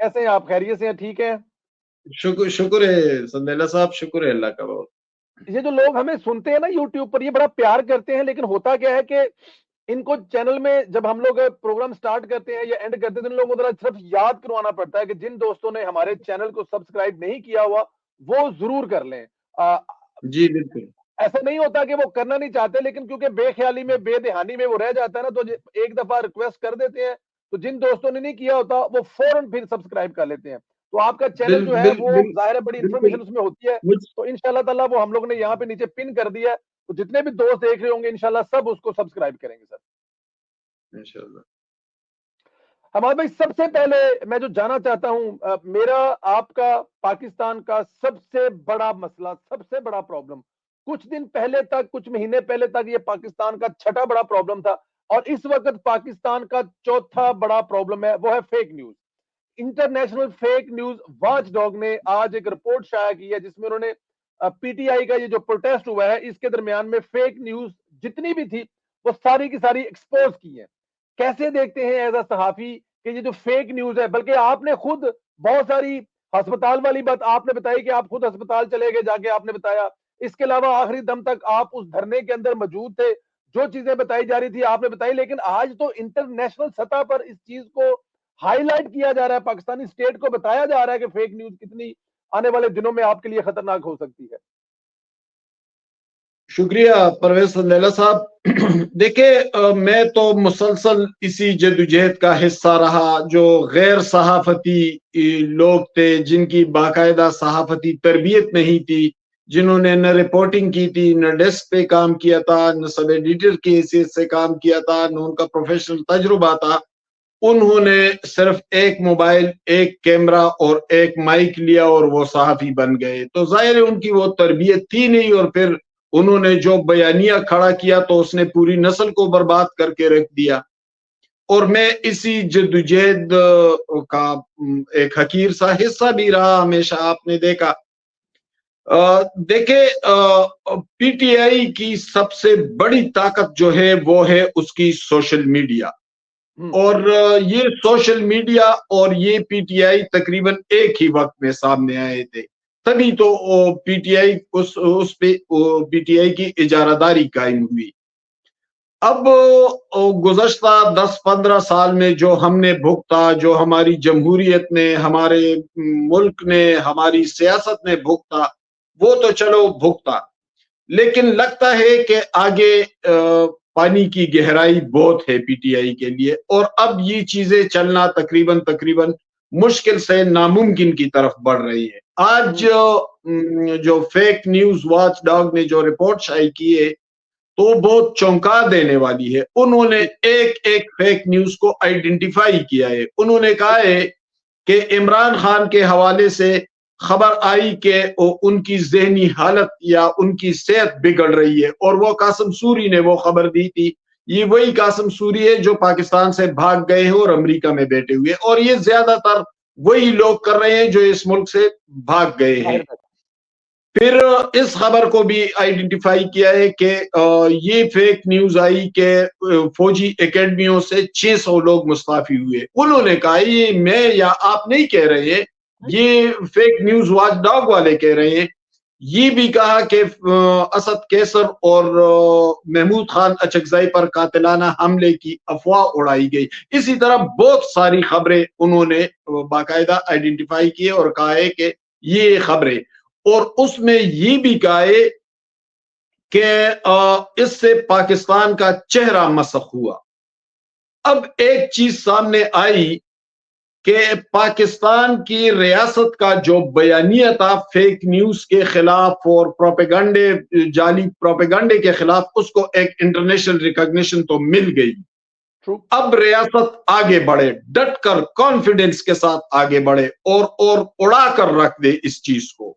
کیسے ہیں آپ؟ خیریت سے ہیں؟ ٹھیک ہیں؟ شکر ہے سندیلا صاحب، شکر ہے اللہ کا بہت۔ یہ جو لوگ ہمیں سنتے ہیں نا یوٹیوب پر، یہ بڑا پیار کرتے ہیں، لیکن ہوتا کیا ہے کہ ان کو چینل میں جب ہم لوگ پروگرام سٹارٹ کرتے ہیں یا اینڈ کرتے ہیں تو ان لوگوں کو ذرا صرف یاد کروانا پڑتا ہے کہ جن دوستوں نے ہمارے چینل کو سبسکرائب نہیں کیا ہوا وہ ضرور کر لیں۔ جی بالکل، ایسا نہیں ہوتا کہ وہ کرنا نہیں چاہتے، لیکن کیونکہ بے خیالی میں، بے دہانی میں وہ رہ جاتا ہے نا، تو ایک دفعہ ریکویسٹ کر دیتے ہیں، تو جن دوستوں نے نہیں کیا ہوتا وہ فوراً پھر سبسکرائب کر لیتے ہیں۔ تو آپ کا چینل جو ہے وہ ظاہر ہے بڑی بالکل انفارمیشن اس میں ہوتی ہے، مجھ تو انشاءاللہ تعالیٰ وہ ہم لوگ نے یہاں پہ نیچے پن کر دیا ہے، تو جتنے بھی دوست دیکھ رہے ہوں گے انشاءاللہ سب اس کو سبسکرائب کریں گے سر۔ انشاءاللہ۔ ہمارے بھائی سب سے پہلے میں جو جانا چاہتا ہوں، میرا آپ کا پاکستان کا سب سے بڑا مسئلہ، سب سے بڑا پرابلم کچھ دن پہلے تک، کچھ مہینے پہلے تک یہ پاکستان کا چھٹا بڑا پرابلم تھا، اور اس وقت پاکستان کا چوتھا بڑا پرابلم ہے، وہ ہے fake news. International fake news watch dog نے آج ایک رپورٹ شائع کی ہے جس میں انہوں نے پی ٹی آئی کا یہ جو پروٹیسٹ ہوا ہے اس کے درمیان میں فیک نیوز جتنی بھی تھی وہ ساری کی ساری ایکسپوز کی ہے۔ کیسے دیکھتے ہیں ایز اے صحافی کہ یہ جو فیک نیوز ہے، بلکہ آپ نے خود بہت ساری ہسپتال والی بات آپ نے بتائی کہ آپ خود ہسپتال چلے گئے، جا کے آپ نے بتایا، اس کے علاوہ آخری دم تک آپ اس دھرنے کے اندر موجود تھے، جو چیزیں بتائی جا رہی تھی آپ نے بتائی، لیکن آج تو انٹرنیشنل سطح پر اس چیز کو ہائی لائٹ کیا جا رہا ہے، پاکستانی اسٹیٹ کو بتایا جا رہا ہے کہ فیک نیوز کتنی آنے والے دنوں میں آپ کے لیے خطرناک ہو سکتی ہے۔ شکریہ پرویز سندیلا صاحب۔ دیکھیں میں تو مسلسل اسی جدوجہد کا حصہ رہا، جو غیر صحافتی لوگ تھے جن کی باقاعدہ صحافتی تربیت نہیں تھی، جنہوں نے نہ رپورٹنگ کی تھی، نہ ڈیسک پہ کام کیا تھا، نہ سب ایڈیٹر کی حیثیت سے کام کیا تھا، نہ ان کا پروفیشنل تجربہ تھا، انہوں نے صرف ایک موبائل، ایک کیمرہ اور ایک مائک لیا اور وہ صحافی بن گئے۔ تو ظاہر ہے ان کی وہ تربیت تھی نہیں، اور پھر انہوں نے جو بیانیہ کھڑا کیا تو اس نے پوری نسل کو برباد کر کے رکھ دیا۔ اور میں اسی جدوجہد کا ایک حقیر سا حصہ بھی رہا ہمیشہ، آپ نے دیکھا۔ دیکھیں پی ٹی آئی کی سب سے بڑی طاقت جو ہے وہ ہے اس کی سوشل میڈیا، اور یہ سوشل میڈیا اور یہ پی ٹی آئی تقریباً ایک ہی وقت میں سامنے آئے تھے، تبھی تو پی ٹی آئی اس پہ پی ٹی آئی کی اجارہ داری قائم ہوئی۔ اب گزشتہ 10-15 سال میں جو ہم نے بھگتا، جو ہماری جمہوریت نے، ہمارے ملک نے، ہماری سیاست نے بھگتا، وہ تو چلو بھگتا، لیکن لگتا ہے کہ آگے پانی کی گہرائی بہت ہے پی ٹی آئی کے لیے، اور اب یہ چیزیں چلنا تقریباً مشکل سے ناممکن کی طرف بڑھ رہی ہے۔ آج جو فیک نیوز واچ ڈاگ نے جو رپورٹ شائع کی ہے تو وہ بہت چونکا دینے والی ہے۔ انہوں نے ایک ایک فیک نیوز کو آئیڈینٹیفائی کیا ہے۔ انہوں نے کہا ہے کہ عمران خان کے حوالے سے خبر آئی کہ ان کی ذہنی حالت یا ان کی صحت بگڑ رہی ہے، اور وہ قاسم سوری نے وہ خبر دی تھی۔ یہ وہی قاسم سوری ہے جو پاکستان سے بھاگ گئے ہیں اور امریکہ میں بیٹھے ہوئے، اور یہ زیادہ تر وہی لوگ کر رہے ہیں جو اس ملک سے بھاگ گئے ہیں۔ پھر اس خبر کو بھی آئیڈینٹیفائی کیا ہے کہ یہ فیک نیوز آئی کہ فوجی اکیڈمیوں سے 600 لوگ مستعفی ہوئے۔ انہوں نے کہا یہ میں یا آپ نہیں کہہ رہے ہیں، یہ فیک نیوز واچ ڈاگ والے کہہ رہے ہیں۔ یہ بھی کہا کہ اسد کیسر اور محمود خان اچکزئی پر قاتلانہ حملے کی افواہ اڑائی گئی۔ اسی طرح بہت ساری خبریں انہوں نے باقاعدہ آئیڈینٹیفائی کی اور کہا ہے کہ یہ خبریں، اور اس میں یہ بھی کہا ہے کہ اس سے پاکستان کا چہرہ مسخ ہوا۔ اب ایک چیز سامنے آئی کہ پاکستان کی ریاست کا جو بیانیہ تھا فیک نیوز کے خلاف اور پروپیگنڈے، جعلی پروپیگنڈے کے خلاف، اس کو ایک انٹرنیشنل ریکگنیشن تو مل گئی۔ اب ریاست آگے بڑھے، ڈٹ کر کانفیڈنس کے ساتھ آگے بڑھے اور اڑا کر رکھ دے اس چیز کو۔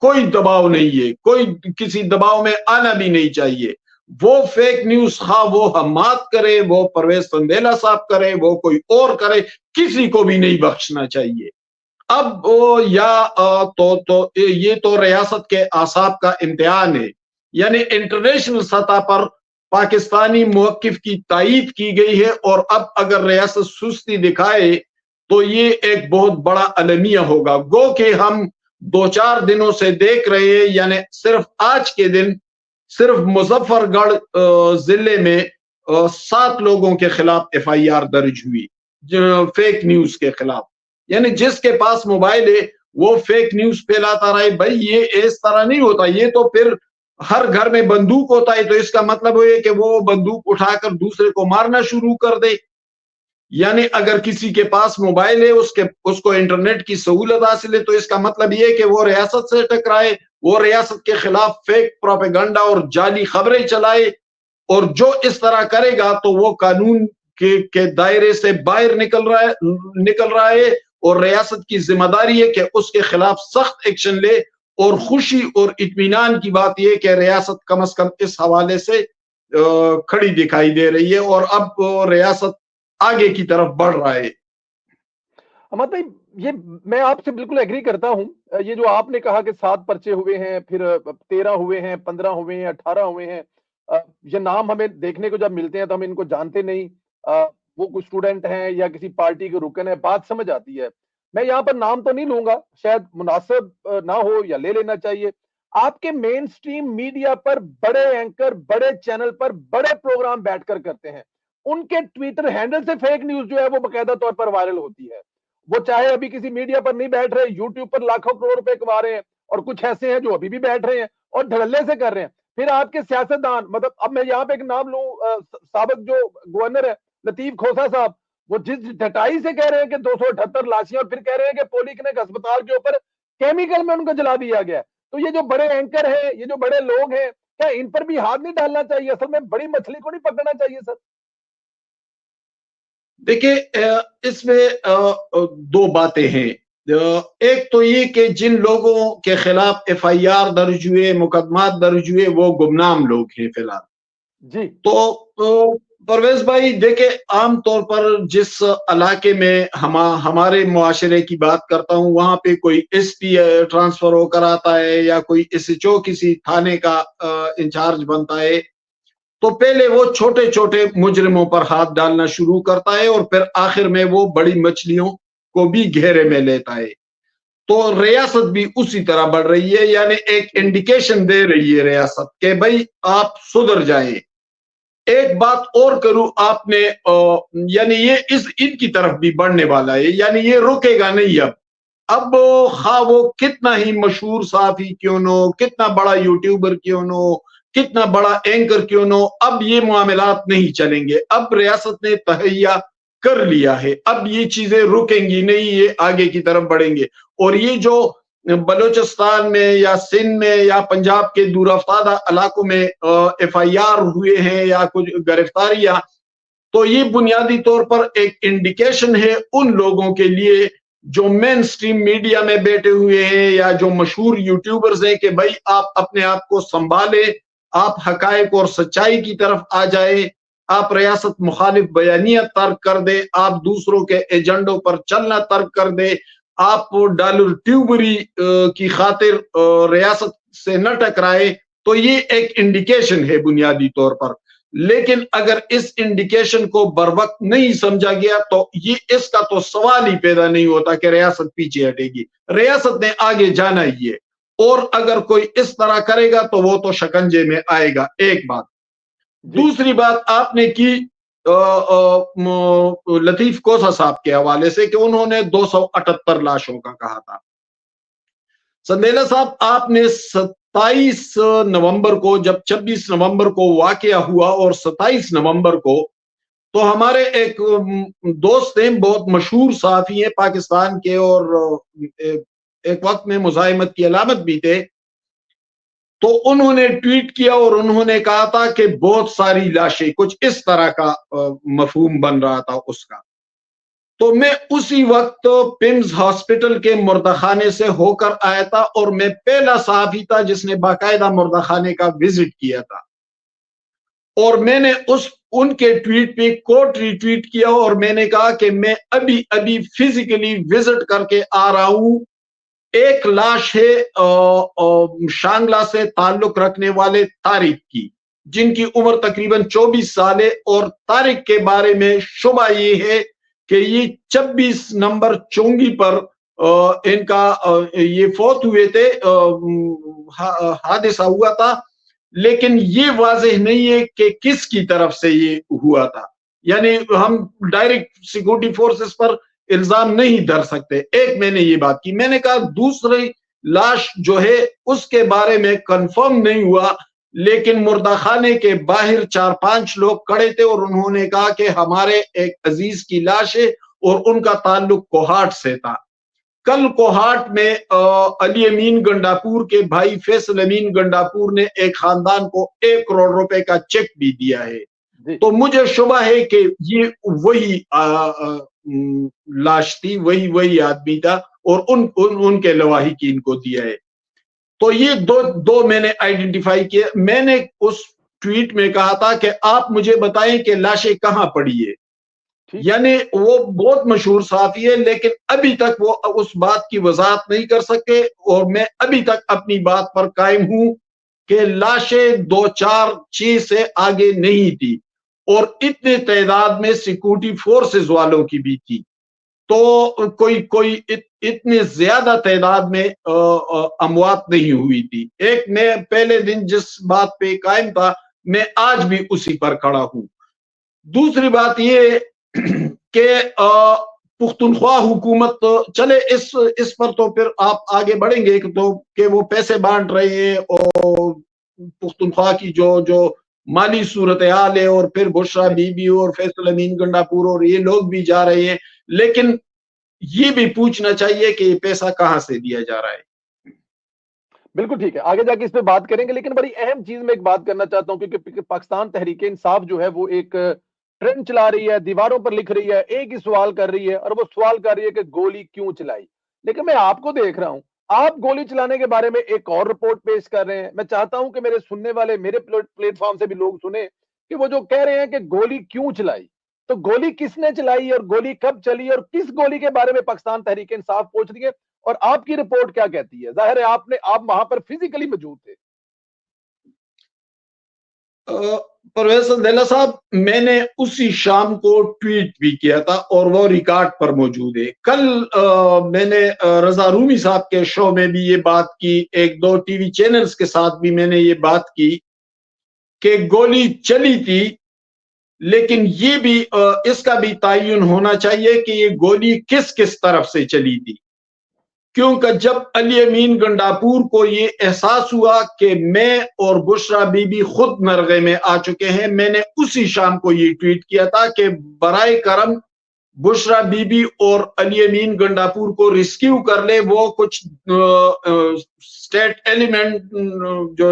کوئی دباؤ نہیں ہے، کوئی کسی دباؤ میں آنا بھی نہیں چاہیے۔ وہ فیک نیوز خواہ وہ حماد کرے، وہ پرویز سندیلا صاحب کرے، وہ کوئی اور کرے، کسی کو بھی نہیں بخشنا چاہیے۔ اب یہ تو ریاست کے اعصاب کا امتحان ہے، یعنی انٹرنیشنل سطح پر پاکستانی موقف کی تائید کی گئی ہے، اور اب اگر ریاست سستی دکھائے تو یہ ایک بہت بڑا المیہ ہوگا. گو کہ ہم 2-4 دنوں سے دیکھ رہے ہیں, یعنی صرف آج کے دن صرف مظفر گڑھ ضلع میں 7 لوگوں کے خلاف FIR درج ہوئی فیک نیوز کے خلاف. یعنی جس کے پاس موبائل ہے وہ فیک نیوز پھیلاتا رہے. بھائی یہ اس طرح نہیں ہوتا, یہ تو پھر ہر گھر میں بندوق ہوتا ہے تو اس کا مطلب یہ کہ وہ بندوق اٹھا کر دوسرے کو مارنا شروع کر دے. یعنی اگر کسی کے پاس موبائل ہے, اس کو انٹرنیٹ کی سہولت حاصل ہے, تو اس کا مطلب یہ کہ وہ ریاست سے ٹکرائے, وہ ریاست کے خلاف فیک پروپیگنڈا اور جعلی خبریں چلائے, اور جو اس طرح کرے گا تو وہ قانون کے دائرے سے باہر نکل رہا ہے, اور ریاست کی ذمہ داری ہے کہ اس کے خلاف سخت ایکشن لے. اور خوشی اور اطمینان کی بات یہ کہ ریاست کم از کم اس حوالے سے کھڑی دکھائی دے رہی ہے, اور اب ریاست آگے کی طرف بڑھ رہا ہے. احمد بھائی, یہ میں آپ سے بالکل ایگری کرتا ہوں. یہ جو آپ نے کہا کہ 7 پرچے ہوئے ہیں, پھر 13 ہوئے ہیں, 15 ہوئے ہیں, 18 ہوئے ہیں, یہ نام ہمیں دیکھنے کو جب ملتے ہیں تو ہم ان کو جانتے نہیں, وہ کوئی اسٹوڈنٹ ہیں یا کسی پارٹی کے رکن ہے, بات سمجھ آتی ہے. میں یہاں پر نام تو نہیں لوں گا, شاید مناسب نہ ہو یا لے لینا چاہیے. آپ کے مین سٹریم میڈیا پر بڑے اینکر بڑے چینل پر بڑے پروگرام بیٹھ کر کرتے ہیں, ان کے ٹویٹر ہینڈل سے فیک نیوز جو ہے وہ باقاعدہ طور پر وائرل ہوتی ہے. وہ چاہے ابھی کسی میڈیا پر نہیں بیٹھ رہے, یوٹیوب پر لاکھوں کروڑ روپے کما رہے ہیں, اور کچھ ایسے ہیں جو ابھی بھی بیٹھ رہے ہیں اور دھڑلے سے کر رہے ہیں. پھر آپ کے سیاستدان, مطلب اب میں یہاں پہ ایک نام لوں, سابق جو گورنر ہے لطیف کھوسہ صاحب, وہ جس ڈٹائی سے کہہ رہے ہیں کہ 278 لاشیں, اور پھر کہہ رہے ہیں کہ پولی کلینک ہسپتال کے اوپر کیمیکل میں ان کو جلا دیا گیا. تو یہ جو بڑے اینکر ہیں, یہ جو بڑے لوگ ہیں, کیا ان پر بھی ہاتھ نہیں ڈالنا چاہیے؟ اصل میں بڑی مچھلی کو نہیں پکڑنا چاہیے سر؟ دیکھیں, اس میں 2 باتیں ہیں. ایک تو یہ کہ جن لوگوں کے خلاف FIR درج ہوئے, مقدمات درج ہوئے, وہ گمنام لوگ ہیں فی الحال. جی. تو پرویز بھائی دیکھیں, عام طور پر جس علاقے میں ہمارے معاشرے کی بات کرتا ہوں, وہاں پہ کوئی SP ٹرانسفر ہو کر آتا ہے یا کوئی SHO کسی تھانے کا انچارج بنتا ہے, تو پہلے وہ چھوٹے چھوٹے مجرموں پر ہاتھ ڈالنا شروع کرتا ہے, اور پھر آخر میں وہ بڑی مچھلیوں کو بھی گھیرے میں لیتا ہے. تو ریاست بھی اسی طرح بڑھ رہی ہے, یعنی ایک انڈیکیشن دے رہی ہے ریاست کہ بھائی آپ سدھر جائیں. ایک بات اور کروں, آپ نے یعنی یہ ان کی طرف بھی بڑھنے والا ہے, یعنی یہ رکے گا نہیں. اب خواہ وہ کتنا ہی مشہور صحافی کیوں نہ ہو, کتنا بڑا یوٹیوبر کیوں نہ ہو, کتنا بڑا اینکر کیوں نہ ہو, اب یہ معاملات نہیں چلیں گے. اب ریاست نے تہیہ کر لیا ہے, اب یہ چیزیں رکیں گی نہیں, یہ آگے کی طرف بڑھیں گے. اور یہ جو بلوچستان میں یا سندھ میں یا پنجاب کے دور افتادہ علاقوں میں FIR ہوئے ہیں یا کچھ گرفتاریاں, تو یہ بنیادی طور پر ایک انڈیکیشن ہے ان لوگوں کے لیے جو مین سٹریم میڈیا میں بیٹھے ہوئے ہیں یا جو مشہور یوٹیوبرز ہیں کہ بھائی آپ اپنے آپ کو سنبھالیں, آپ حقائق اور سچائی کی طرف آ جائیں, آپ ریاست مخالف بیانیہ ترک کر دیں, آپ دوسروں کے ایجنڈوں پر چلنا ترک کر دیں, آپ ڈالر ٹیوبری کی خاطر ریاست سے نہ ٹکرائے. تو یہ ایک انڈیکیشن ہے بنیادی طور پر. لیکن اگر اس انڈیکیشن کو بر وقت نہیں سمجھا گیا تو یہ اس کا تو سوال ہی پیدا نہیں ہوتا کہ ریاست پیچھے ہٹے گی. ریاست نے آگے جانا ہی ہے, اور اگر کوئی اس طرح کرے گا تو وہ تو شکنجے میں آئے گا. ایک بات. دوسری بات آپ نے کی لطیف کوسہ صاحب کے حوالے سے کہ انہوں نے 278 لاشوں کا کہا تھا. سندیلا صاحب, آپ نے 27 نومبر کو, جب 26 نومبر کو واقعہ ہوا اور 27 نومبر کو, تو ہمارے ایک دوست ہیں, بہت مشہور صحافی ہیں پاکستان کے, اور ایک وقت میں مزاحمت کی علامت بھی تھے, تو انہوں نے ٹویٹ کیا اور انہوں نے کہا تھا کہ بہت ساری لاشیں, کچھ اس طرح کا مفہوم بن رہا تھا اس کا. تو میں اسی وقت پمز ہاسپٹل کے مردہ خانے سے ہو کر آیا تھا, اور میں پہلا صحافی تھا جس نے باقاعدہ مردہ خانے کا وزٹ کیا تھا, اور میں نے ان کے ٹویٹ پہ کوٹ ری ٹویٹ کیا, اور میں نے کہا کہ میں ابھی فزیکلی وزٹ کر کے آ رہا ہوں. ایک لاش ہے شانگلہ سے تعلق رکھنے والے طارق کی, جن کی عمر تقریباً 24 سال ہے, اور طارق کے بارے میں شبہ یہ ہے کہ یہ 26 نمبر چونگی پر ان کا یہ فوت ہوئے تھے، حادثہ ہوا تھا، لیکن یہ واضح نہیں ہے کہ کس کی طرف سے یہ ہوا تھا. یعنی ہم ڈائریکٹ سیکورٹی فورسز پر الزام نہیں دھر سکتے. ایک میں نے یہ بات کی. میں نے کہا دوسری لاش جو ہے اس کے بارے میں کنفرم نہیں ہوا، لیکن مردہ خانے کے باہر 4-5 لوگ کھڑے تھے اور انہوں نے کہا کہ ہمارے ایک عزیز کی لاش ہے اور ان کا تعلق کوہاٹ سے تھا. کل کوہاٹ میں علی امین گنڈاپور کے بھائی فیصل امین گنڈاپور نے ایک خاندان کو 1 کروڑ روپے کا چیک بھی دیا ہے. تو مجھے شبہ ہے کہ یہ وہی لاش تھی، وہی آدمی تھا اور ان کے لواحی کی ان کو دیا ہے. تو یہ دو میں نے آئیڈینٹیفائی کیے. میں نے اس ٹویٹ میں کہا تھا کہ آپ مجھے بتائیں کہ لاشیں کہاں پڑی ہے. یعنی وہ بہت مشہور صحافی ہے، لیکن ابھی تک وہ اس بات کی وضاحت نہیں کر سکے، اور میں ابھی تک اپنی بات پر قائم ہوں کہ لاشیں 2-4-6 سے آگے نہیں تھی، اور اتنے تعداد میں سیکورٹی فورسز والوں کی بھی تھی. تو کوئی اتنے زیادہ تعداد میں اموات نہیں ہوئی تھی. ایک میں پہلے دن جس بات پہ قائم تھا میں آج بھی اسی پر کھڑا ہوں. دوسری بات یہ کہ پختونخوا حکومت چلے اس پر تو پھر آپ آگے بڑھیں گے کہ وہ پیسے بانٹ رہے ہیں اور پختونخوا کی جو مالی صورتحال ہے، اور پھر بشرا بی بی اور فیصل امین گنڈاپور اور یہ لوگ بھی جا رہے ہیں، لیکن یہ بھی پوچھنا چاہیے کہ یہ پیسہ کہاں سے دیا جا رہا ہے. بالکل ٹھیک ہے، آگے جا کے اس پہ بات کریں گے، لیکن بڑی اہم چیز میں ایک بات کرنا چاہتا ہوں، کیونکہ پاکستان تحریک انصاف جو ہے وہ ایک ٹرینڈ چلا رہی ہے، دیواروں پر لکھ رہی ہے، ایک ہی سوال کر رہی ہے، اور وہ سوال کر رہی ہے کہ گولی کیوں چلائی. لیکن میں آپ کو دیکھ رہا ہوں، آپ گولی چلانے کے بارے میں ایک اور رپورٹ پیش کر رہے ہیں. میں چاہتا ہوں کہ میرے سننے والے میرے پلیٹ فارم سے بھی لوگ سنیں کہ وہ جو کہہ رہے ہیں کہ گولی کیوں چلائی، تو گولی کس نے چلائی اور گولی کب چلی اور کس گولی کے بارے میں پاکستان تحریک انصاف پوچھ رہی ہے، اور آپ کی رپورٹ کیا کہتی ہے؟ ظاہر ہے آپ وہاں پر فزیکلی موجود تھے. پرویز عبداللہ صاحب، میں نے اسی شام کو ٹویٹ بھی کیا تھا اور وہ ریکارڈ پر موجود ہے. کل میں نے رضا رومی صاحب کے شو میں بھی یہ بات کی، 1-2 ٹی وی چینلز کے ساتھ بھی میں نے یہ بات کی کہ گولی چلی تھی، لیکن یہ بھی اس کا بھی تعین ہونا چاہیے کہ یہ گولی کس طرف سے چلی تھی. کیونکہ جب علی امین گنڈاپور کو یہ احساس ہوا کہ میں اور بشرا بی بی خود نرغے میں آ چکے ہیں، میں نے اسی شام کو یہ ٹویٹ کیا تھا کہ برائے کرم بشرا بی بی اور علی امین گنڈاپور کو ریسکیو کر لے. وہ کچھ سٹیٹ ایلیمنٹ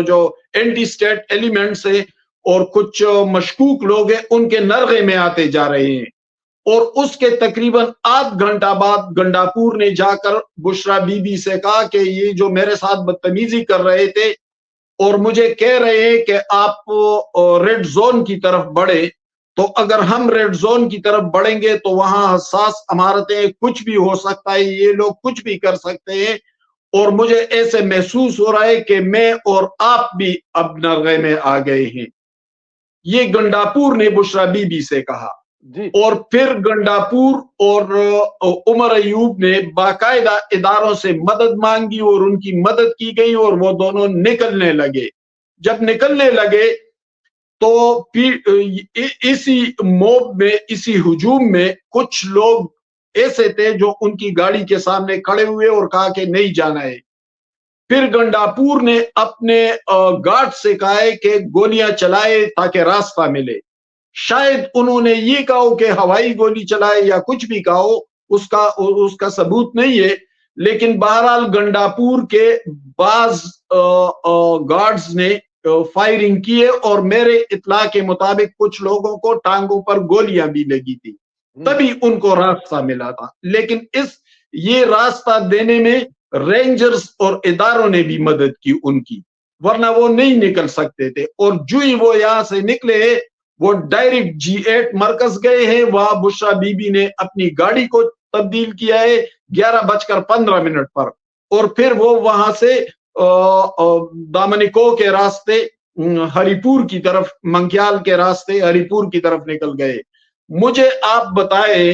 جو اینٹی سٹیٹ ایلیمنٹس ہیں اور کچھ مشکوک لوگ ہیں، ان کے نرغے میں آتے جا رہے ہیں. اور اس کے تقریباً 8 گھنٹہ بعد گنڈاپور نے جا کر بشرا بی بی سے کہا کہ یہ جو میرے ساتھ بدتمیزی کر رہے تھے اور مجھے کہہ رہے ہیں کہ آپ ریڈ زون کی طرف بڑھے، تو اگر ہم ریڈ زون کی طرف بڑھیں گے تو وہاں حساس عمارتیں، کچھ بھی ہو سکتا ہے، یہ لوگ کچھ بھی کر سکتے ہیں، اور مجھے ایسے محسوس ہو رہا ہے کہ میں اور آپ بھی اب نرغے میں آ گئے ہیں. یہ گنڈاپور نے بشرا بی بی سے کہا. اور پھر گنڈاپور اور عمر ایوب نے باقاعدہ اداروں سے مدد مانگی اور ان کی مدد کی گئی، اور وہ دونوں نکلنے لگے. جب نکلنے لگے تو اسی موب میں، اسی ہجوم میں کچھ لوگ ایسے تھے جو ان کی گاڑی کے سامنے کھڑے ہوئے اور کہا کہ نہیں جانا ہے. پھر گنڈاپور نے اپنے گارڈ سے کہا ہے کہ گولیاں چلائے تاکہ راستہ ملے. شاید انہوں نے یہ کہا کہ ہوائی گولی چلائے یا کچھ بھی کہا، اس کا ثبوت نہیں ہے، لیکن بہرحال گنڈاپور کے بعض گارڈز نے فائرنگ کی ہے، اور میرے اطلاع کے مطابق کچھ لوگوں کو ٹانگوں پر گولیاں بھی لگی تھی، تبھی ان کو راستہ ملا تھا. لیکن یہ راستہ دینے میں رینجرز اور اداروں نے بھی مدد کی ان کی، ورنہ وہ نہیں نکل سکتے تھے. اور جو ہی وہ یہاں سے نکلے وہ ڈائریکٹ G8 مرکز گئے ہیں. وہاں بشرا بی بی نے اپنی گاڑی کو تبدیل کیا ہے 11:15 پر، اور پھر وہ وہاں سے دامنیکو کے راستے ہری پور کی طرف، منکیال کے راستے ہری پور کی طرف نکل گئے. مجھے آپ بتائیں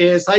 ASI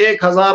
1000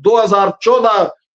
2014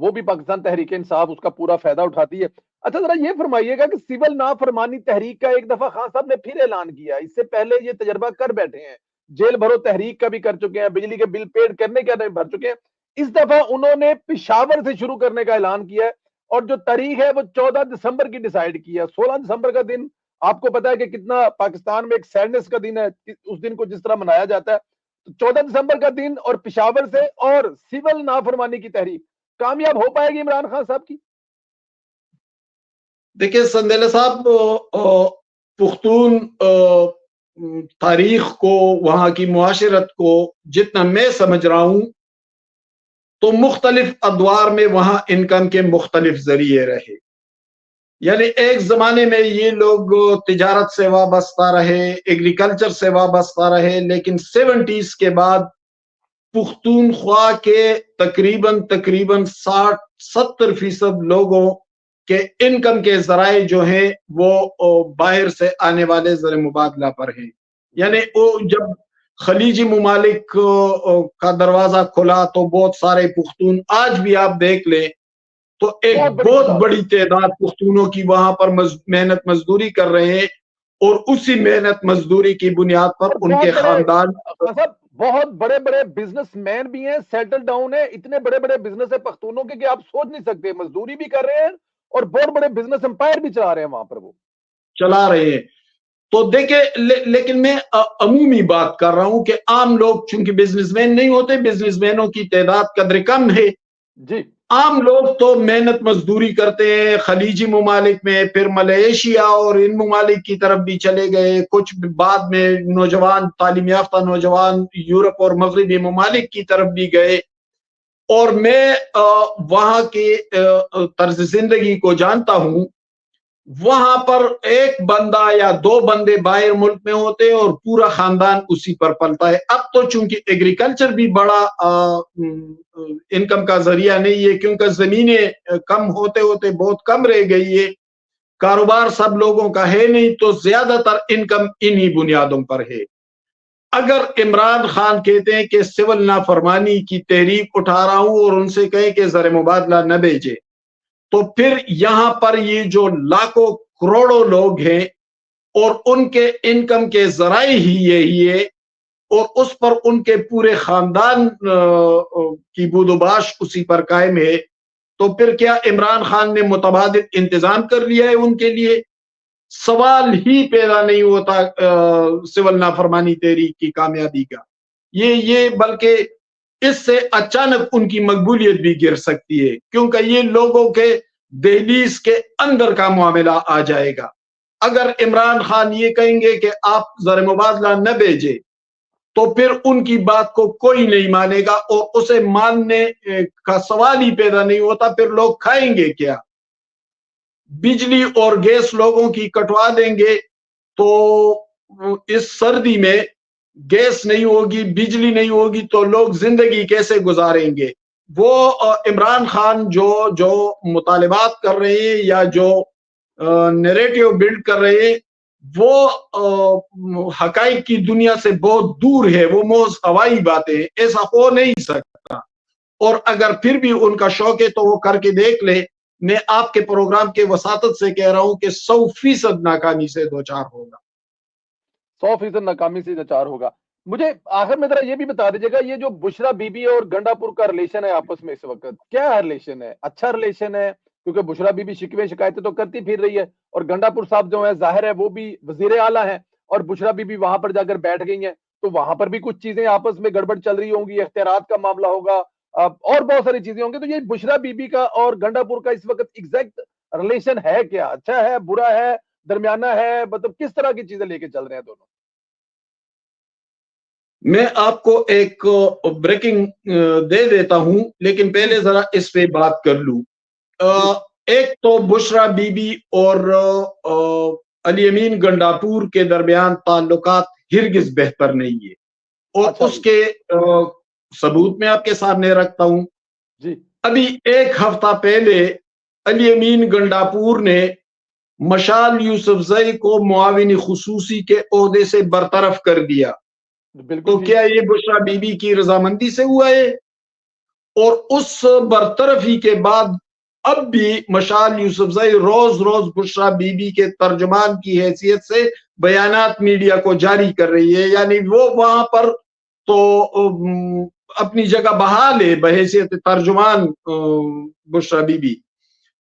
وہ بھی پاکستان تحریک انصاف اس کا پورا فائدہ اٹھاتی ہے. اچھا ذرا یہ فرمائیے گا کہ سول نافرمانی تحریک کا ایک دفعہ خان صاحب نے پھر اعلان کیا, اس سے پہلے یہ تجربہ کر بیٹھے ہیں, جیل بھرو تحریک کا بھی کر چکے ہیں, بجلی کے بل پیڈ کرنے کا نہیں بھر چکے ہیں, اس دفعہ انہوں نے پشاور سے شروع کرنے کا اعلان کیا ہے, اور جو تاریخ ہے وہ 14 دسمبر کی ڈیسائیڈ کی ہے. 16 دسمبر کا دن آپ کو پتا ہے کہ کتنا پاکستان میں ایک سیڈنس کا دن ہے, اس دن کو جس طرح منایا جاتا ہے. تو 14 دسمبر کا دن اور پشاور سے اور سول نافرمانی کی تحریک کامیاب ہو پائے گی عمران خان صاحب کی؟ دیکھیں سندیلہ صاحب, پختون تاریخ کو, وہاں کی معاشرت کو جتنا میں سمجھ رہا ہوں تو مختلف ادوار میں وہاں انکم کے مختلف ذریعے رہے. یعنی ایک زمانے میں یہ لوگ تجارت سے وابستہ رہے, ایگریکلچر سے وابستہ رہے, لیکن 70s کے بعد پختونخوا کے تقریباً 60-70% لوگوں کے انکم کے ذرائع جو ہیں وہ باہر سے آنے والے زر مبادلہ پر ہیں. یعنی وہ جب خلیجی ممالک کا دروازہ کھلا تو بہت سارے پختون, آج بھی آپ دیکھ لیں تو ایک بہت بڑی تعداد پختونوں کی وہاں پر محنت مزدوری کر رہے ہیں, اور اسی محنت مزدوری کی بنیاد پر ان کے خاندان بہت بڑے بڑے بزنس مین بھی ہیں, سیٹل ڈاؤن ہے, اتنے بڑے بڑے بزنس ہے پختونوں کے کہ آپ سوچ نہیں سکتے, مزدوری بھی کر رہے ہیں اور بہت بڑے بزنس امپائر بھی چلا رہے ہیں وہاں پر, وہ چلا رہے ہیں. تو دیکھیں لیکن میں عمومی بات کر رہا ہوں کہ عام لوگ چونکہ بزنس مین نہیں ہوتے, بزنس مینوں کی تعداد قدر کم ہے جی, عام لوگ تو محنت مزدوری کرتے ہیں خلیجی ممالک میں, پھر ملیشیا اور ان ممالک کی طرف بھی چلے گئے, کچھ بعد میں نوجوان تعلیم یافتہ نوجوان یورپ اور مغربی ممالک کی طرف بھی گئے. اور میں وہاں کے طرز زندگی کو جانتا ہوں. وہاں پر ایک بندہ یا دو بندے باہر ملک میں ہوتے اور پورا خاندان اسی پر پلتا ہے. اب تو چونکہ ایگریکلچر بھی بڑا انکم کا ذریعہ نہیں ہے, کیونکہ زمینیں کم ہوتے ہوتے بہت کم رہ گئی ہے, کاروبار سب لوگوں کا ہے نہیں, تو زیادہ تر انکم انہی بنیادوں پر ہے. اگر عمران خان کہتے ہیں کہ سول نافرمانی کی تحریک اٹھا رہا ہوں اور ان سے کہیں کہ زر مبادلہ نہ بھیجے, تو پھر یہاں پر یہ جو لاکھوں کروڑوں لوگ ہیں اور ان کے انکم کے ذرائع ہی یہی ہے, اور اس پر ان کے پورے خاندان کی بود و باش اسی پر قائم ہے, تو پھر کیا عمران خان نے متبادل انتظام کر لیا ہے ان کے لیے؟ سوال ہی پیدا نہیں ہوتا سول نافرمانی تحریک کی کامیابی کا. یہ بلکہ اس سے اچانک ان کی مقبولیت بھی گر سکتی ہے, کیونکہ یہ لوگوں کے دہلیز کے اندر کا معاملہ آ جائے گا. اگر عمران خان یہ کہیں گے کہ آپ زر مبادلہ نہ بھیجے, تو پھر ان کی بات کو کوئی نہیں مانے گا, اور اسے ماننے کا سوال ہی پیدا نہیں ہوتا. پھر لوگ کھائیں گے کیا؟ بجلی اور گیس لوگوں کی کٹوا دیں گے, تو اس سردی میں گیس نہیں ہوگی, بجلی نہیں ہوگی, تو لوگ زندگی کیسے گزاریں گے؟ وہ عمران خان جو مطالبات کر رہے ہیں یا جو نیریٹو بلڈ کر رہے ہیں, وہ حقائق کی دنیا سے بہت دور ہے, وہ موز ہوائی باتیں, ایسا ہو نہیں سکتا. اور اگر پھر بھی ان کا شوق ہے تو وہ کر کے دیکھ لے. میں آپ کے پروگرام کے وساطت سے کہہ رہا ہوں کہ 100% ناکامی سے دوچار ہوگا. 100% ناکامی سے دوچار ہوگا. مجھے آخر میں ذرا یہ بھی بتا دیجیے گا, یہ جو بشرا بی بی اور گنڈا پور کا ریلیشن ہے آپس میں اس وقت, کیا ریلیشن ہے؟ اچھا ریلیشن ہے؟ کیونکہ بشرا بی بی شکوے شکایتیں تو کرتی پھر رہی ہے, اور گنڈا پور صاحب جو ہے ظاہر ہے وہ بھی وزیر اعلیٰ ہیں, اور بشرا بی بی وہاں پر جا کر بیٹھ گئی ہیں, تو وہاں پر بھی کچھ چیزیں آپس میں گڑبڑ چل رہی ہوں گی, اختیارات کا معاملہ ہوگا, اور بہت ساری چیزیں ہوں گی. تو یہ بشرا بی بی کا اور گنڈا پور کا اس وقت ایگزیکٹ ریلیشن ہے کیا؟ اچھا ہے, برا ہے, درمیانہ ہے, مطلب کس طرح کی چیزیں لے کے چل رہے ہیں دونوں؟ میں آپ کو ایک بریکنگ دے دیتا ہوں, لیکن پہلے ذرا اس پہ بات کر لوں. ایک تو بشرا بی بی اور علی امین گنڈاپور کے درمیان تعلقات ہرگز بہتر نہیں ہے, اور اس کے ثبوت میں آپ کے سامنے رکھتا ہوں. ابھی ایک ہفتہ پہلے علی امین گنڈاپور نے مشال یوسفزئی کو معاون خصوصی کے عہدے سے برطرف کر دیا. تو کیا یہ بشرا بی بی کی رضامندی سے ہوا ہے؟ اور اس برطرفی کے بعد اب بھی مشال یوسفزئی روز روز بشرا بی بی کے ترجمان کی حیثیت سے بیانات میڈیا کو جاری کر رہی ہے. یعنی وہ وہاں پر تو اپنی جگہ بحال ہے بحیثیت ترجمان بشرا بی بی،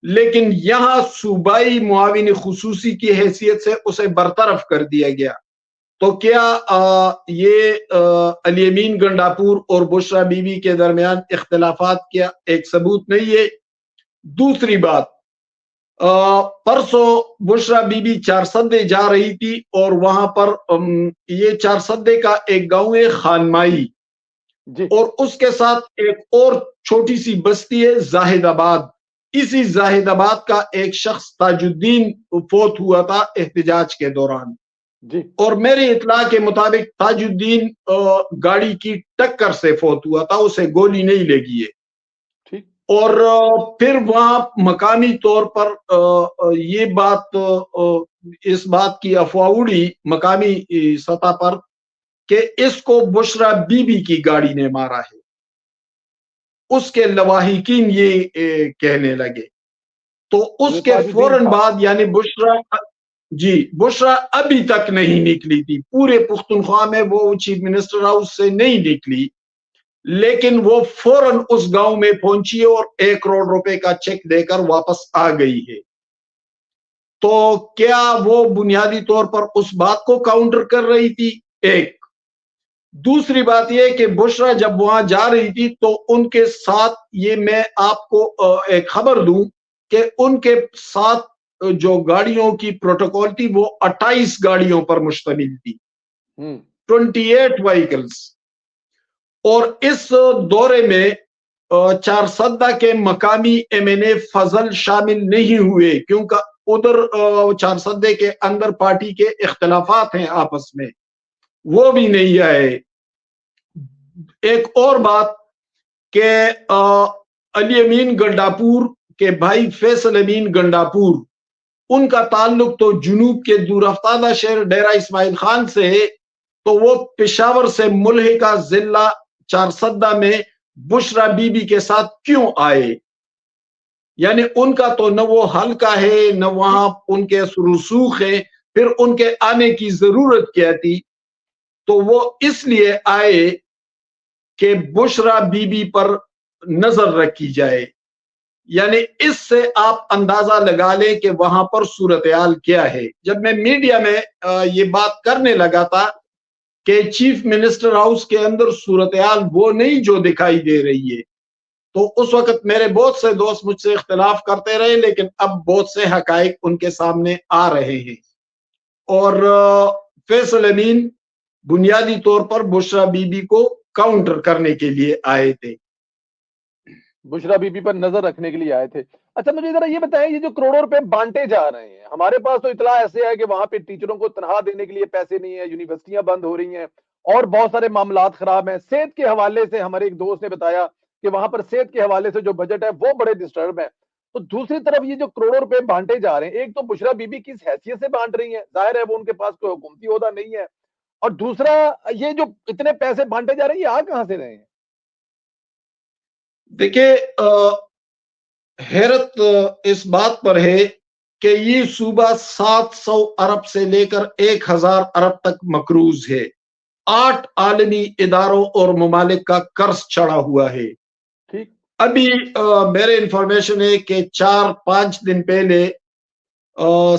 لیکن یہاں صوبائی معاون خصوصی کی حیثیت سے اسے برطرف کر دیا گیا. تو کیا یہ علی امین گنڈاپور اور بشرا بی بی کے درمیان اختلافات کیا ایک ثبوت نہیں ہے؟ دوسری بات، پرسوں بشرا بی بی چارسدے جا رہی تھی اور وہاں پر یہ چارسدے کا ایک گاؤں ہے خانمائی، اور اس کے ساتھ ایک اور چھوٹی سی بستی ہے زاہد آباد. اسی زاہد آباد کا ایک شخص تاج الدین فوت ہوا تھا احتجاج کے دوران، اور میری اطلاع کے مطابق تاج الدین گاڑی کی ٹکر سے فوت ہوا تھا، اسے گولی نہیں لگی ہے. اور پھر وہاں مقامی طور پر یہ بات اس بات کی افواہ اڑی مقامی سطح پر کہ اس کو بشرا بی بی کی گاڑی نے مارا ہے. اس کے لواحقین یہ کہنے لگے. تو اس کے فوراً بعد یعنی بشرا ابھی تک نہیں نکلی تھی پورے پختونخوا میں، وہ چیف منسٹر ہاؤس سے نہیں نکلی، لیکن وہ فوراً اس گاؤں میں پہنچی اور 1 کروڑ روپے کا چیک دے کر واپس آ گئی ہے. تو کیا وہ بنیادی طور پر اس بات کو کاؤنٹر کر رہی تھی؟ ایک. دوسری بات یہ کہ بشرا جب وہاں جا رہی تھی تو ان کے ساتھ، یہ میں آپ کو ایک خبر دوں کہ ان کے ساتھ جو گاڑیوں کی پروٹوکول تھی وہ 28 گاڑیوں پر مشتمل تھی، 28 وہیکلز. اور اس دورے میں چارسدہ کے مقامی MNA فضل شامل نہیں ہوئے، کیونکہ ادھر چارسدے کے اندر پارٹی کے اختلافات ہیں آپس میں، وہ بھی نہیں آئے. ایک اور بات کہ علی امین گنڈاپور کے بھائی فیصل امین گنڈاپور، ان کا تعلق تو جنوب کے دور افتادہ شہر ڈیرہ اسماعیل خان سے ہے، تو وہ پشاور سے ملحقہ ضلع چارسدہ میں بشرا بی بی کے ساتھ کیوں آئے؟ یعنی ان کا تو نہ وہ حلقہ ہے نہ وہاں ان کے رسوخ ہے، پھر ان کے آنے کی ضرورت کیا تھی؟ تو وہ اس لیے آئے کہ بشرا بی بی پر نظر رکھی جائے. یعنی اس سے آپ اندازہ لگا لیں کہ وہاں پر صورتحال کیا ہے. جب میں میڈیا میں یہ بات کرنے لگا تھا کہ چیف منسٹر ہاؤس کے اندر صورتحال وہ نہیں جو دکھائی دے رہی ہے، تو اس وقت میرے بہت سے دوست مجھ سے اختلاف کرتے رہے، لیکن اب بہت سے حقائق ان کے سامنے آ رہے ہیں. اور فیصل امین بنیادی طور پر بشرا بی بی کو کاؤنٹر کرنے کے لیے آئے تھے، بشرا بی بی پر نظر رکھنے کے لیے آئے تھے. اچھا مجھے ذرا یہ بتائیں، یہ جو کروڑوں روپے بانٹے جا رہے ہیں، ہمارے پاس تو اطلاع ایسے ہے کہ وہاں پہ ٹیچروں کو تنخواہ دینے کے لیے پیسے نہیں ہیں، یونیورسٹیاں بند ہو رہی ہیں اور بہت سارے معاملات خراب ہیں. صحت کے حوالے سے ہمارے ایک دوست نے بتایا کہ وہاں پر صحت کے حوالے سے جو بجٹ ہے وہ بڑے ڈسٹرب ہے. تو دوسری طرف یہ جو کروڑوں روپے بانٹے جا رہے ہیں، ایک تو بشرا بی بی کس حیثیت سے بانٹ رہی ہیں؟ ظاہر ہے وہ ان کے پاس کوئی حکومتی عہدہ نہیں ہے، اور دوسرا یہ جو اتنے پیسے بانٹے جا رہے ہیں یہ آ کہاں سے رہے ہیں؟ دیکھیں، حیرت اس بات پر ہے کہ یہ صوبہ 700 ارب سے لے کر 1000 ارب تک مقروض ہے. 8 عالمی اداروں اور ممالک کا قرض چڑھا ہوا ہے. ابھی میرے انفارمیشن ہے کہ 4-5 دن پہلے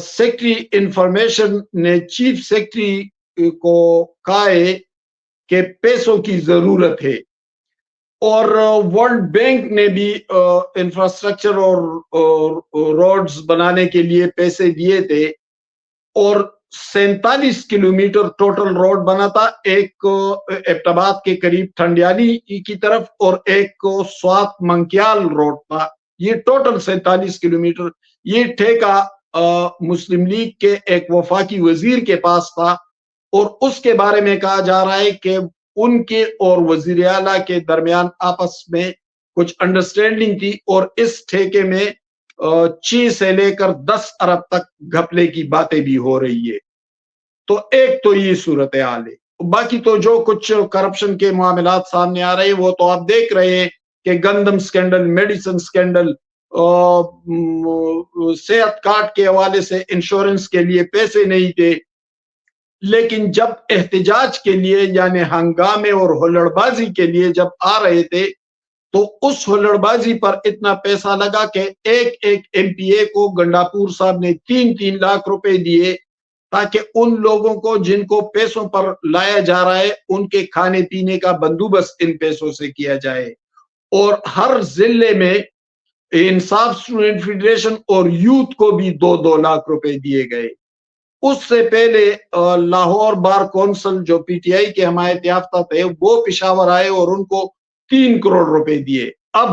سیکٹری انفارمیشن نے چیف سیکٹری کو کہا ہے کہ پیسوں کی ضرورت ہے، اور ورلڈ بینک نے بھی انفراسٹرکچر اور روڈز بنانے کے لیے پیسے دیے تھے، اور 47 کلومیٹر ٹوٹل روڈ بنا تھا، ایک ایبٹ آباد کے قریب ٹھنڈیانی کی طرف اور ایک سوات منکیال روڈ تھا. یہ ٹوٹل 47 کلومیٹر. یہ ٹھیکہ مسلم لیگ کے ایک وفاقی وزیر کے پاس تھا، اور اس کے بارے میں کہا جا رہا ہے کہ ان کے اور وزیر اعلیٰ کے درمیان آپس میں کچھ انڈرسٹینڈنگ تھی، اور اس ٹھیکے میں 6 سے لے کر 10 ارب تک گھپلے کی باتیں بھی ہو رہی ہے. تو ایک تو یہ صورتحال ہے. باقی تو جو کچھ کرپشن کے معاملات سامنے آ رہے ہیں وہ تو آپ دیکھ رہے ہیں کہ گندم سکینڈل، میڈیسن سکینڈل، صحت کارڈ کے حوالے سے انشورنس کے لیے پیسے نہیں تھے، لیکن جب احتجاج کے لیے یعنی ہنگامے اور ہلڑ بازی کے لیے جب آ رہے تھے تو اس ہلڑ بازی پر اتنا پیسہ لگا کہ ایک ایم پی اے کو گنڈاپور صاحب نے 3-3 لاکھ روپے دیے تاکہ ان لوگوں کو جن کو پیسوں پر لایا جا رہا ہے ان کے کھانے پینے کا بندوبست ان پیسوں سے کیا جائے۔ اور ہر ضلع میں انصاف اسٹوڈنٹ فیڈریشن اور یوتھ کو بھی 2-2 لاکھ روپے دیے گئے۔ اس سے پہلے لاہور بار کونسل جو پی ٹی آئی کے حمایت یافتہ تھے وہ پشاور آئے اور ان کو 3 کروڑ روپے دیے۔ اب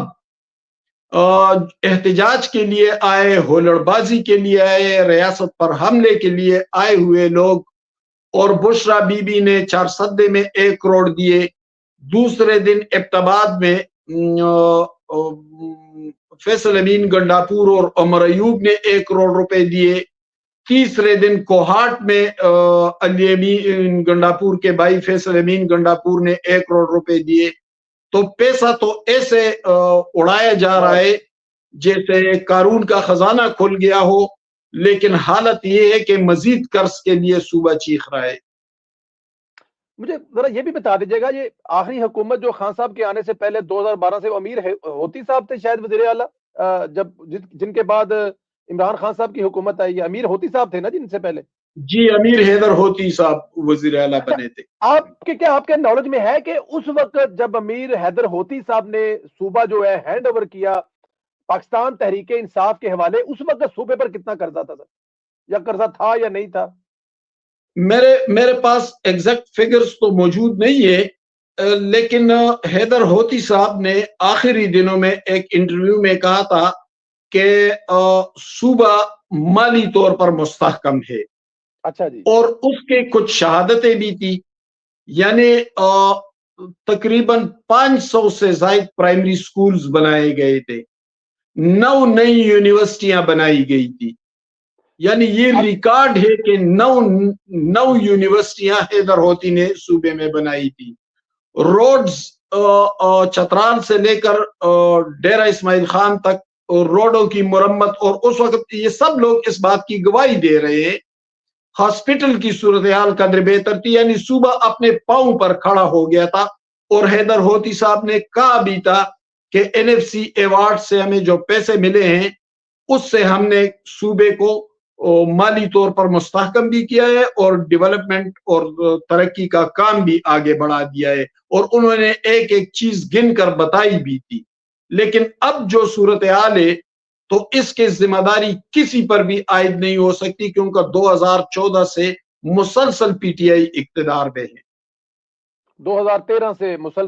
احتجاج کے لیے آئے، ہولڑ بازی کے لیے آئے، ریاست پر حملے کے لیے آئے ہوئے لوگ، اور بشرا بی بی نے 4 میں 1 کروڑ دیے، دوسرے دن ابتباد میں فیصل امین گنڈاپور اور عمر ایوب نے 1 کروڑ روپے دیے، تیسرے دن کوہاٹ میں علی امین گنڈاپور کے بھائی فیصل امین گنڈاپور نے 1 کروڑ روپے دیے۔ تو پیسہ تو ایسے اڑایا جا رہا ہے جیسے قارون کا خزانہ کھل گیا ہو، لیکن حالت یہ ہے کہ مزید قرض کے لیے صوبہ چیخ رہا ہے۔ مجھے ذرا یہ بھی بتا دیجیے گا، یہ آخری حکومت جو خان صاحب کے آنے سے پہلے 2012 سے، وہ امیر ہوتی صاحب تھے شاید وزیر اعلیٰ، جب جن کے بعد عمران خان صاحب کی حکومت آئی، یہ امیر ہوتی صاحب تھے نا جن سے پہلے؟ جی، امیر حیدر ہوتی صاحب وزیر اعلیٰ بنے تھے۔ آپ کے نالج میں ہے کہ اس وقت جب امیر حیدر ہوتی صاحب نے صوبہ جو ہے ہینڈ اوور کیا پاکستان تحریک انصاف کے حوالے، اس وقت صوبے پر کتنا قرضہ تھا یا قرضہ تھا یا نہیں تھا؟ میرے پاس ایگزیکٹ فگرز تو موجود نہیں ہے، لیکن حیدر ہوتی صاحب نے آخری دنوں میں ایک انٹرویو میں کہا تھا کہ صوبہ مالی طور پر مستحکم ہے۔ اچھا جی۔ اور اس کے کچھ شہادتیں بھی تھی، یعنی تقریباً 500 سے زائد پرائمری سکولز بنائے گئے تھے، 9 نئی یونیورسٹیاں بنائی گئی تھی، یعنی یہ ریکارڈ ہے کہ 9 یونیورسٹیاں حیدر ہوتی نے صوبے میں بنائی تھی۔ روڈز چترال سے لے کر ڈیرہ اسماعیل خان تک روڈوں کی مرمت، اور اس وقت یہ سب لوگ اس بات کی گواہی دے رہے ہیں ہاسپٹل کی صورتحال قدر بہتر تھی، یعنی صوبہ اپنے پاؤں پر کھڑا ہو گیا تھا۔ اور حیدر ہوتی صاحب نے کہا بھی تھا کہ NFC ایوارڈ سے ہمیں جو پیسے ملے ہیں اس سے ہم نے صوبے کو مالی طور پر مستحکم بھی کیا ہے اور ڈیولپمنٹ اور ترقی کا کام بھی آگے بڑھا دیا ہے، اور انہوں نے ایک ایک چیز گن کر بتائی بھی تھی۔ لیکن اب جو صورتحال ہے تو اس کی ذمہ داری کسی پر بھی عائد نہیں ہو سکتی، کیونکہ 2014 سے مسلسل پی ٹی آئی اقتدار میں ہے، 2013 سے مسلسل